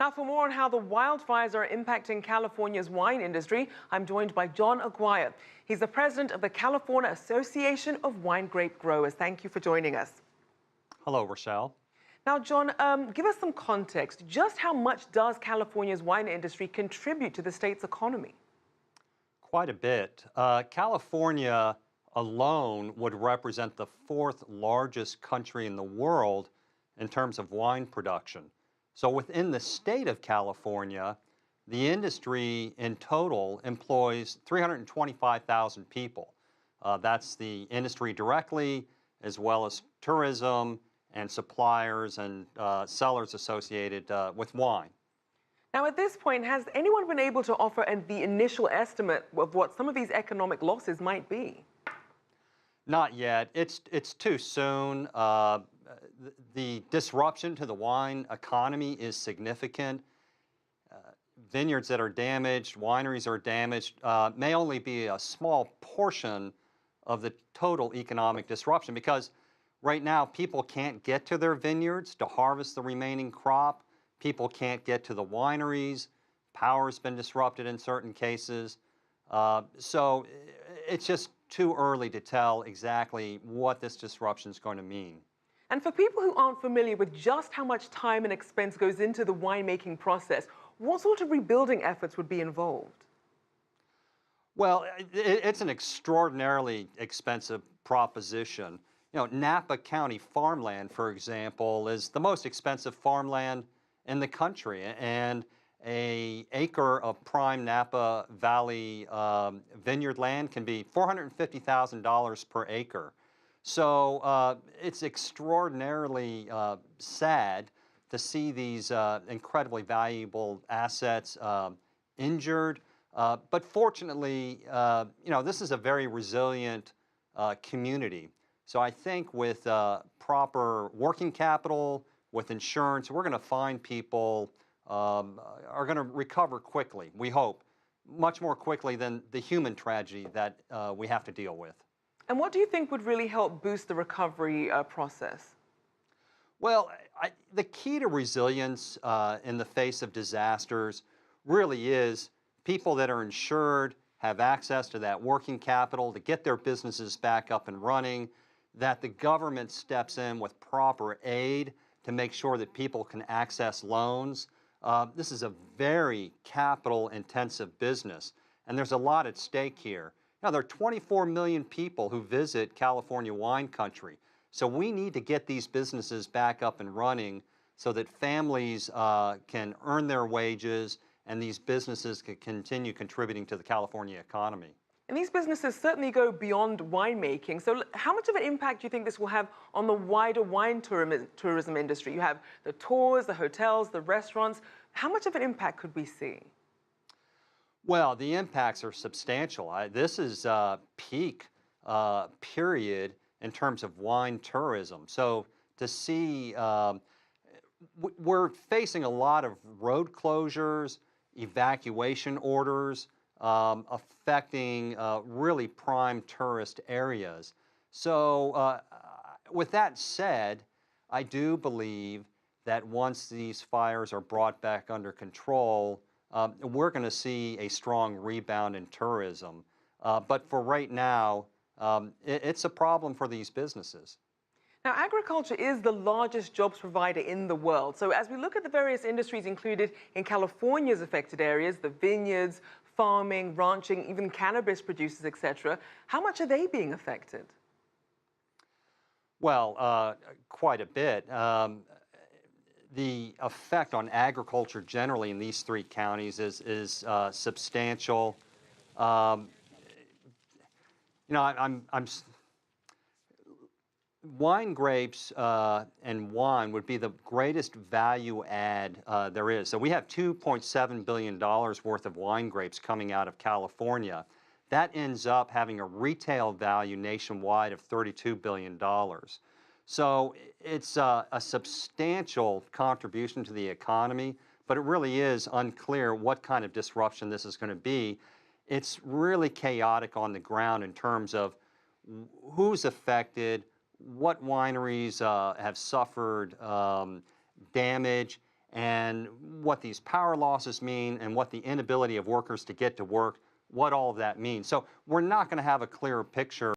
Now, for more on how the wildfires are impacting California's wine industry, I'm joined by John Aguirre. He's the president of the California Association of Winegrape Growers. Thank you for joining us. Hello, Rachelle. Now, John, give us some context. Just how much does California's wine industry contribute to the state's economy? Quite a bit. California alone would represent the fourth largest country in the world in terms of wine production. So within the state of California, the industry in total employs 325,000 people. That's the industry directly, as well as tourism and suppliers and sellers associated with wine. Now, at this point, has anyone been able to offer the initial estimate of what some of these economic losses might be? Not yet. It's too soon. The disruption to the wine economy is significant. Vineyards that are damaged, wineries are damaged, may only be a small portion of the total economic disruption because right now people can't get to their vineyards to harvest the remaining crop. People can't get to the wineries. Power's been disrupted in certain cases. So it's just too early to tell exactly what this disruption is going to mean. And for people who aren't familiar with just how much time and expense goes into the winemaking process, what sort of rebuilding efforts would be involved? Well, it's an extraordinarily expensive proposition. You know, Napa County farmland, for example, is the most expensive farmland in the country, and an acre of prime Napa Valley vineyard land can be $450,000 per acre. So it's extraordinarily sad to see these incredibly valuable assets injured. But fortunately, you know, this is a very resilient community. So I think with proper working capital, with insurance, we're going to find people are going to recover quickly, we hope, much more quickly than the human tragedy that we have to deal with. And what do you think would really help boost the recovery process? Well, the key to resilience in the face of disasters really is people that are insured have access to that working capital to get their businesses back up and running, that the government steps in with proper aid to make sure that people can access loans. This is a very capital-intensive business, and there's a lot at stake here. Now, there are 24 million people who visit California wine country, so we need to get these businesses back up and running so that families can earn their wages and these businesses can continue contributing to the California economy. And these businesses certainly go beyond winemaking. So how much of an impact do you think this will have on the wider wine tourism industry? You have the tours, the hotels, the restaurants. How much of an impact could we see? Well, the impacts are substantial. This is a peak period in terms of wine tourism. So to see, we're facing a lot of road closures, evacuation orders, affecting really prime tourist areas. So with that said, I do believe that once these fires are brought back under control, we're going to see a strong rebound in tourism. But for right now, it's a problem for these businesses. Now, agriculture is the largest jobs provider in the world. So as we look at the various industries included in California's affected areas, the vineyards, farming, ranching, even cannabis producers, etc., how much are they being affected? Well, quite a bit. The effect on agriculture generally in these three counties is substantial. You know, wine grapes and wine would be the greatest value add there is. So we have $2.7 billion worth of wine grapes coming out of California. That ends up having a retail value nationwide of $32 billion. So it's a substantial contribution to the economy, but it really is unclear what kind of disruption this is going to be. It's really chaotic on the ground in terms of who's affected, what wineries have suffered damage, and what these power losses mean and what the inability of workers to get to work, what all of that means. So we're not going to have a clearer picture